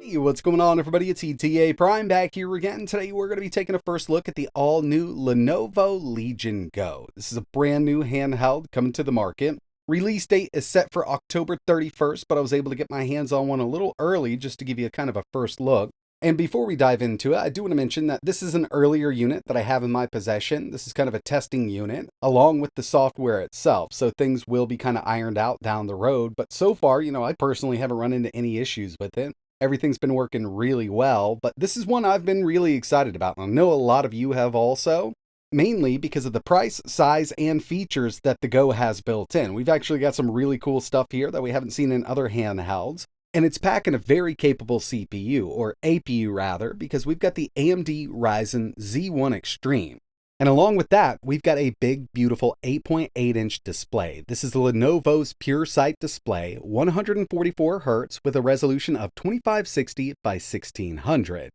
Hey, what's going on, everybody? It's ETAPRIME back here again. Today we're going to be taking a first look at the all-new Lenovo Legion GO. This is a brand new handheld coming to the market. Release date is set for October 31st, but I was able to get my hands on one a little early just to give you a kind of a first look. And before we dive into it, I do want to mention that this is an earlier unit that I have in my possession. This is kind of a testing unit along with the software itself. So things will be kind of ironed out down the road. But so far, I personally haven't run into any issues with it. Everything's been working really well, but this is one I've been really excited about. And I know a lot of you have also, mainly because of the price, size, and features that the Go has built in. We've actually got some really cool stuff here that we haven't seen in other handhelds. And it's packing a very capable CPU, or APU rather, because we've got the AMD Ryzen Z1 Extreme. And along with that, we've got a big, beautiful 8.8-inch display. This is Lenovo's Pure Sight display, 144 Hz with a resolution of 2560 by 1600.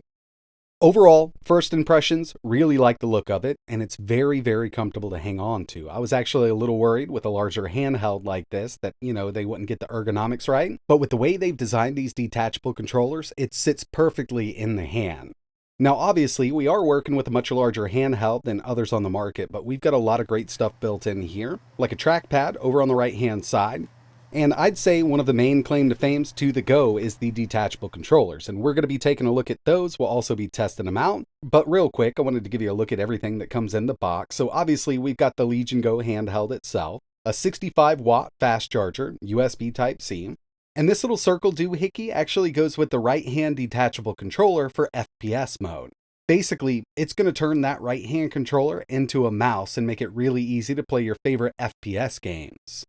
Overall, first impressions, really like the look of it, and it's very, very comfortable to hang on to. I was actually a little worried with a larger handheld like this that, they wouldn't get the ergonomics right. But with the way they've designed these detachable controllers, it sits perfectly in the hand. Now, obviously, we are working with a much larger handheld than others on the market, but we've got a lot of great stuff built in here, like a trackpad over on the right-hand side. And I'd say one of the main claim to fame to the Go is the detachable controllers, and we're going to be taking a look at those. We'll also be testing them out. But real quick, I wanted to give you a look at everything that comes in the box. So obviously, we've got the Legion Go handheld itself, a 65-watt fast charger, USB Type-C. And this little circle doohickey actually goes with the right-hand detachable controller for FPS mode. Basically, it's going to turn that right-hand controller into a mouse and make it really easy to play your favorite FPS games.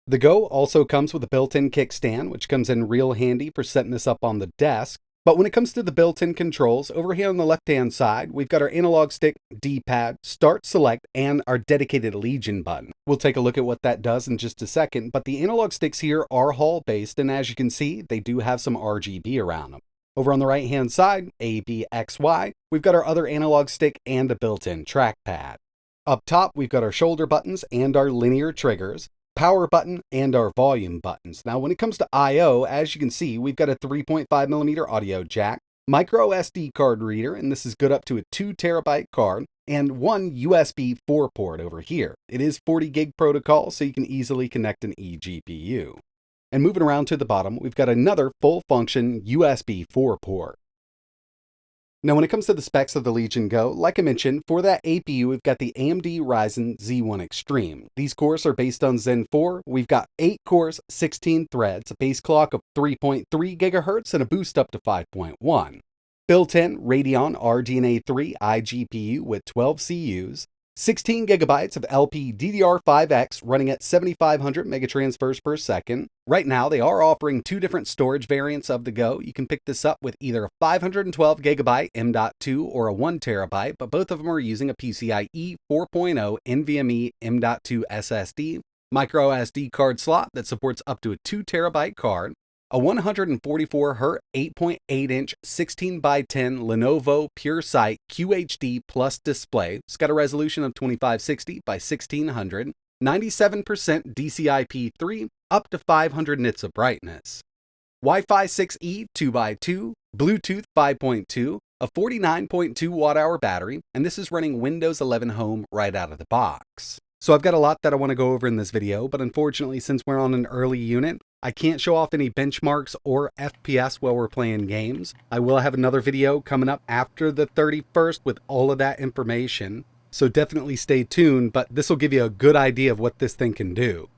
The Go also comes with a built-in kickstand, which comes in real handy for setting this up on the desk. But when it comes to the built-in controls, over here on the left-hand side, we've got our analog stick, D-pad, start, select, and our dedicated Legion button. We'll take a look at what that does in just a second, but the analog sticks here are Hall-based, and as you can see, they do have some RGB around them. Over on the right-hand side, A, B, X, Y, we've got our other analog stick and a built-in trackpad. Up top, we've got our shoulder buttons and our linear triggers, power button, and our volume buttons. Now, when it comes to I/O, as you can see, we've got a 3.5mm audio jack, micro SD card reader, and this is good up to a 2 terabyte card, and one USB 4 port over here. It is 40 gig protocol, so you can easily connect an eGPU. And moving around to the bottom, we've got another full function USB 4 port. Now, when it comes to the specs of the Legion Go, like I mentioned, for that APU, we've got the AMD Ryzen Z1 Extreme. These cores are based on Zen 4. We've got 8 cores, 16 threads, a base clock of 3.3 GHz, and a boost up to 5.1. Built-in Radeon RDNA 3 iGPU with 12 CUs, 16 gigabytes of LPDDR5X running at 7,500 megatransfers per second. Right now, they are offering 2 different storage variants of the Go. You can pick this up with either a 512 gigabyte M.2 or a 1 terabyte, but both of them are using a PCIe 4.0 NVMe M.2 SSD, micro SD card slot that supports up to a 2 terabyte card, a 144 Hz 8.8-inch 16x10 Lenovo Pure Sight QHD Plus display. It's got a resolution of 2560 by 1600, 97% DCI-P3, up to 500 nits of brightness. Wi-Fi 6E 2x2, Bluetooth 5.2, a 49.2 watt-hour battery, and this is running Windows 11 Home right out of the box. So I've got a lot that I want to go over in this video, but unfortunately, since we're on an early unit, I can't show off any benchmarks or FPS while we're playing games. I will have another video coming up after the 31st with all of that information, so definitely stay tuned, but this will give you a good idea of what this thing can do.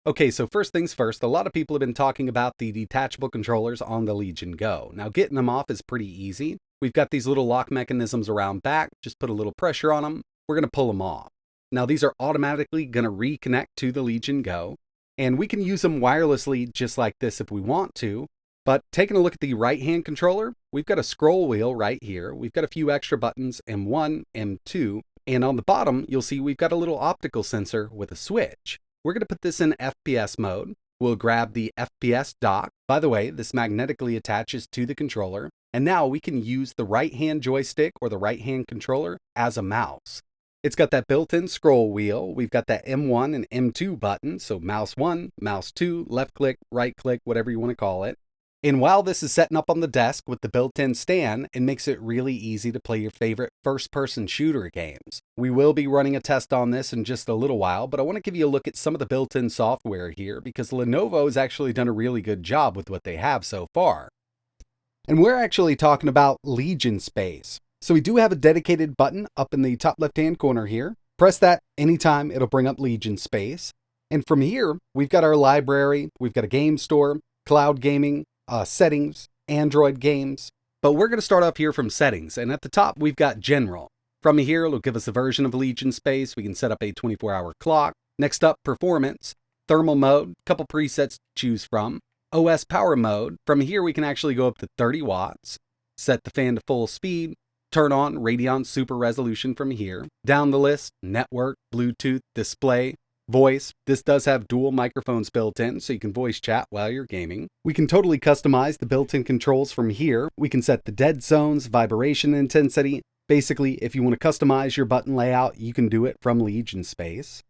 Okay, so first things first, a lot of people have been talking about the detachable controllers on the Legion Go. Now, getting them off is pretty easy. We've got these little lock mechanisms around back, just put a little pressure on them, we're going to pull them off. Now, these are automatically going to reconnect to the Legion Go, and we can use them wirelessly just like this if we want to. But taking a look at the right-hand controller, we've got a scroll wheel right here. We've got a few extra buttons, M1, M2, and on the bottom, you'll see we've got a little optical sensor with a switch. We're going to put this in FPS mode. We'll grab the FPS dock. By the way, this magnetically attaches to the controller, and now we can use the right-hand joystick or the right-hand controller as a mouse. It's got that built-in scroll wheel. We've got that M1 and M2 button, so mouse 1, mouse 2, left click, right click, whatever you want to call it. And while this is setting up on the desk with the built-in stand, it makes it really easy to play your favorite first-person shooter games. We will be running a test on this in just a little while, but I want to give you a look at some of the built-in software here because Lenovo has actually done a really good job with what they have so far. And we're actually talking about Legion Space. So we do have a dedicated button up in the top left-hand corner here. Press that anytime, it'll bring up Legion Space. And from here, we've got our library, we've got a game store, cloud gaming, settings, Android games. But we're going to start off here from settings. And at the top, we've got general. From here, it'll give us a version of Legion Space. We can set up a 24-hour clock. Next up, performance, thermal mode, couple presets to choose from. OS power mode. From here, we can actually go up to 30 watts. Set the fan to full speed. Turn on Radeon Super Resolution from here. Down the list, network, Bluetooth, display, voice. This does have dual microphones built in, so you can voice chat while you're gaming. We can totally customize the built-in controls from here. We can set the dead zones, vibration intensity. Basically, if you want to customize your button layout, you can do it from Legion Space.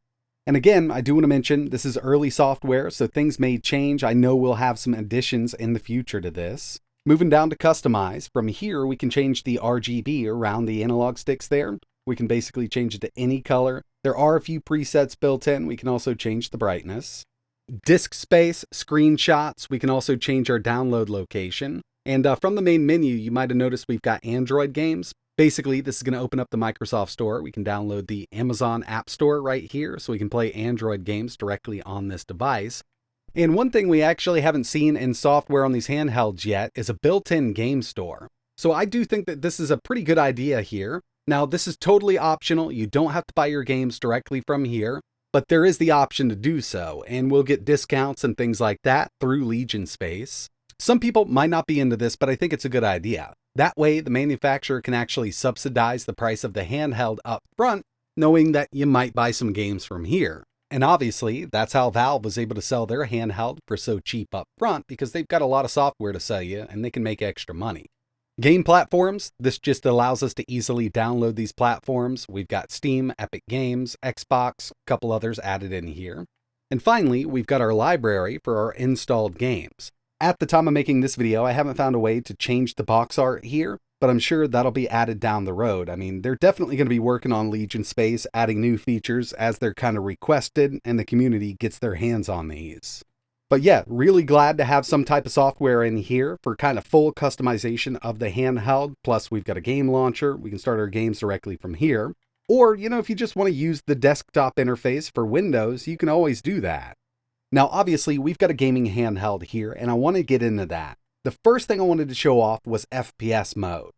And again, I do want to mention this is early software, so things may change. I know we'll have some additions in the future to this. Moving down to customize, from here we can change the RGB around the analog sticks there. We can basically change it to any color. There are a few presets built in. We can also change the brightness. Disk space, screenshots. We can also change our download location. And from the main menu, you might have noticed we've got Android games. Basically, this is going to open up the Microsoft Store. We can download the Amazon App Store right here, so we can play Android games directly on this device. And one thing we actually haven't seen in software on these handhelds yet is a built-in game store. So I do think that this is a pretty good idea here. Now, this is totally optional. You don't have to buy your games directly from here, but there is the option to do so, and we'll get discounts and things like that through Legion Space. Some people might not be into this, but I think it's a good idea. That way, the manufacturer can actually subsidize the price of the handheld up front, knowing that you might buy some games from here. And obviously, that's how Valve was able to sell their handheld for so cheap up front, because they've got a lot of software to sell you and they can make extra money. Game platforms, this just allows us to easily download these platforms. We've got Steam, Epic Games, Xbox, a couple others added in here. And finally, we've got our library for our installed games. At the time of making this video, I haven't found a way to change the box art here, but I'm sure that'll be added down the road. I mean, they're definitely going to be working on Legion Space, adding new features as they're kind of requested and the community gets their hands on these. But yeah, really glad to have some type of software in here for kind of full customization of the handheld. Plus, we've got a game launcher. We can start our games directly from here. Or, if you just want to use the desktop interface for Windows, you can always do that. Now, obviously, we've got a gaming handheld here, and I want to get into that. The first thing I wanted to show off was FPS mode.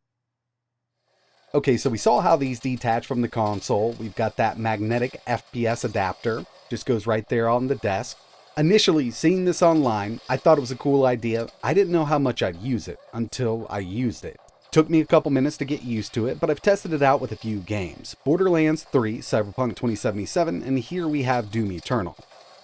Okay, so we saw how these detach from the console. We've got that magnetic FPS adapter. Just goes right there on the desk. Initially, seeing this online, I thought it was a cool idea. I didn't know how much I'd use it until I used it. Took me a couple minutes to get used to it, but I've tested it out with a few games. Borderlands 3, Cyberpunk 2077, and here we have Doom Eternal.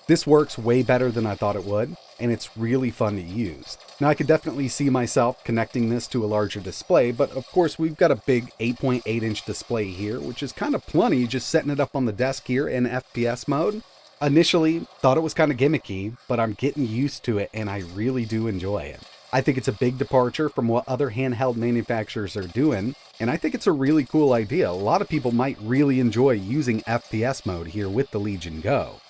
This works way better than I thought it would, and it's really fun to use. Now, I could definitely see myself connecting this to a larger display, but of course we've got a big 8.8-inch display here, which is kind of plenty just setting it up on the desk here in FPS mode. Initially, thought it was kind of gimmicky, but I'm getting used to it and I really do enjoy it. I think it's a big departure from what other handheld manufacturers are doing, and I think it's a really cool idea. A lot of people might really enjoy using FPS mode here with the Legion GO.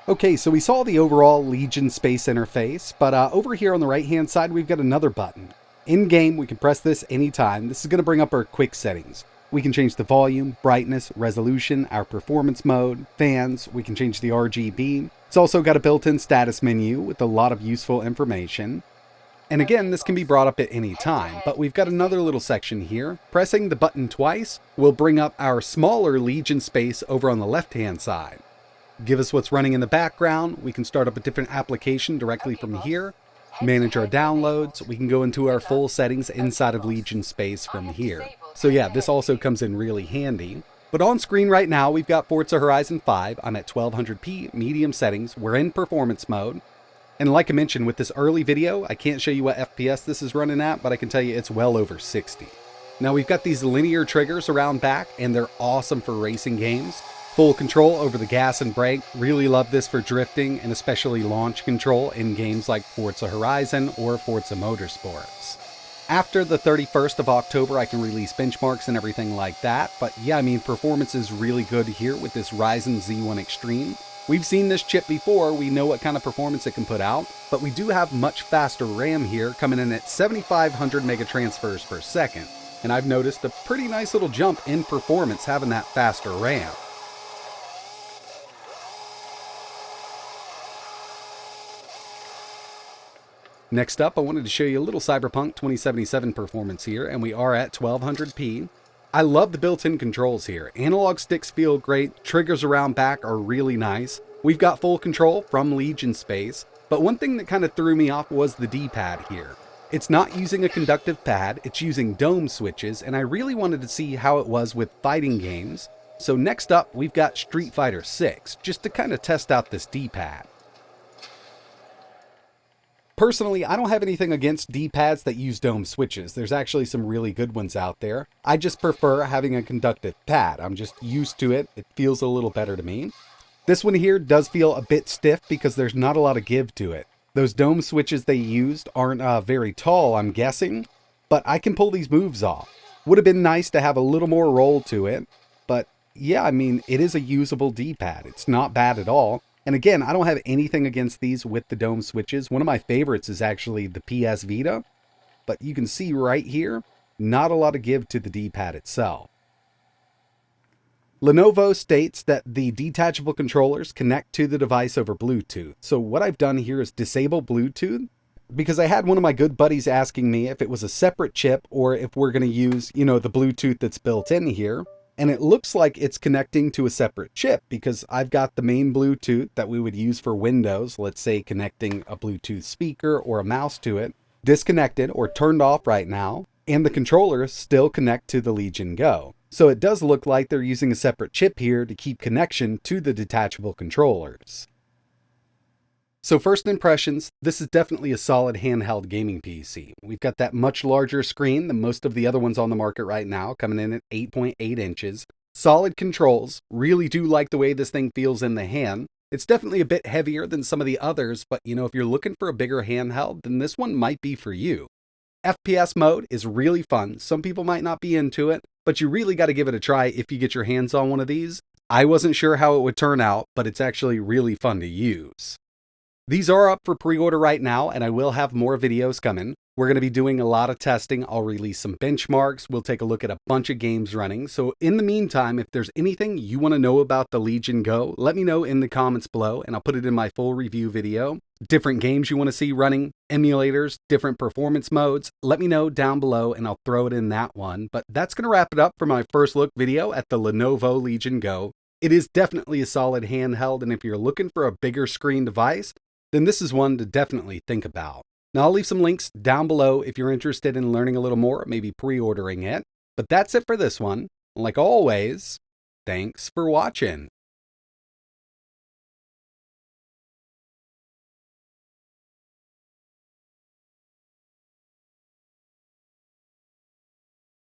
Okay, so we saw the overall Legion Space interface, but over here on the right-hand side, we've got another button. In-game, we can press this anytime. This is going to bring up our quick settings. We can change the volume, brightness, resolution, our performance mode, fans. We can change the RGB. It's also got a built-in status menu with a lot of useful information. And again, this can be brought up at any time, but we've got another little section here. Pressing the button twice will bring up our smaller Legion Space over on the left-hand side. Give us what's running in the background. We can start up a different application directly from here. Manage our downloads. We can go into our full settings inside of Legion Space from here. So yeah, this also comes in really handy. But on screen right now, we've got Forza Horizon 5. I'm at 1200p medium settings. We're in performance mode. And like I mentioned with this early video, I can't show you what FPS this is running at, but I can tell you it's well over 60. Now we've got these linear triggers around back, and they're awesome for racing games. Full control over the gas and brake. Really love this for drifting and especially launch control in games like Forza Horizon or Forza Motorsports. After the 31st of October, I can release benchmarks and everything like that. But yeah, I mean, performance is really good here with this Ryzen Z1 Extreme. We've seen this chip before, we know what kind of performance it can put out, but we do have much faster RAM here, coming in at 7,500 megatransfers per second. And I've noticed a pretty nice little jump in performance having that faster RAM. Next up, I wanted to show you a little Cyberpunk 2077 performance here, and we are at 1200p. I love the built-in controls here. Analog sticks feel great, triggers around back are really nice. We've got full control from Legion Space, but one thing that kind of threw me off was the D-pad here. It's not using a conductive pad, it's using dome switches, and I really wanted to see how it was with fighting games. So next up, we've got Street Fighter 6, just to kind of test out this D-pad. Personally, I don't have anything against D-pads that use dome switches. There's actually some really good ones out there. I just prefer having a conductive pad. I'm just used to it. It feels a little better to me. This one here does feel a bit stiff because there's not a lot of give to it. Those dome switches they used aren't very tall, I'm guessing, but I can pull these moves off. Would have been nice to have a little more roll to it, but yeah, I mean, it is a usable D-pad. It's not bad at all. And again, I don't have anything against these with the dome switches. One of my favorites is actually the PS Vita, but you can see right here, not a lot of give to the D-pad itself. Lenovo states that the detachable controllers connect to the device over Bluetooth. So what I've done here is disable Bluetooth, because I had one of my good buddies asking me if it was a separate chip or if we're going to use, the Bluetooth that's built in here. And it looks like it's connecting to a separate chip because I've got the main Bluetooth that we would use for Windows, let's say connecting a Bluetooth speaker or a mouse to it, disconnected or turned off right now, and the controllers still connect to the Legion GO. So it does look like they're using a separate chip here to keep connection to the detachable controllers. So first impressions, this is definitely a solid handheld gaming PC. We've got that much larger screen than most of the other ones on the market right now, coming in at 8.8 inches. Solid controls, really do like the way this thing feels in the hand. It's definitely a bit heavier than some of the others, but if you're looking for a bigger handheld, then this one might be for you. FPS mode is really fun. Some people might not be into it, but you really got to give it a try if you get your hands on one of these. I wasn't sure how it would turn out, but it's actually really fun to use. These are up for pre-order right now, and I will have more videos coming. We're going to be doing a lot of testing. I'll release some benchmarks. We'll take a look at a bunch of games running. So in the meantime, if there's anything you want to know about the Legion GO, let me know in the comments below, and I'll put it in my full review video. Different games you want to see running, emulators, different performance modes, let me know down below, and I'll throw it in that one. But that's going to wrap it up for my first look video at the Lenovo Legion GO. It is definitely a solid handheld, and if you're looking for a bigger screen device, then this is one to definitely think about. Now, I'll leave some links down below if you're interested in learning a little more, maybe pre-ordering it. But that's it for this one. Like always, thanks for watching.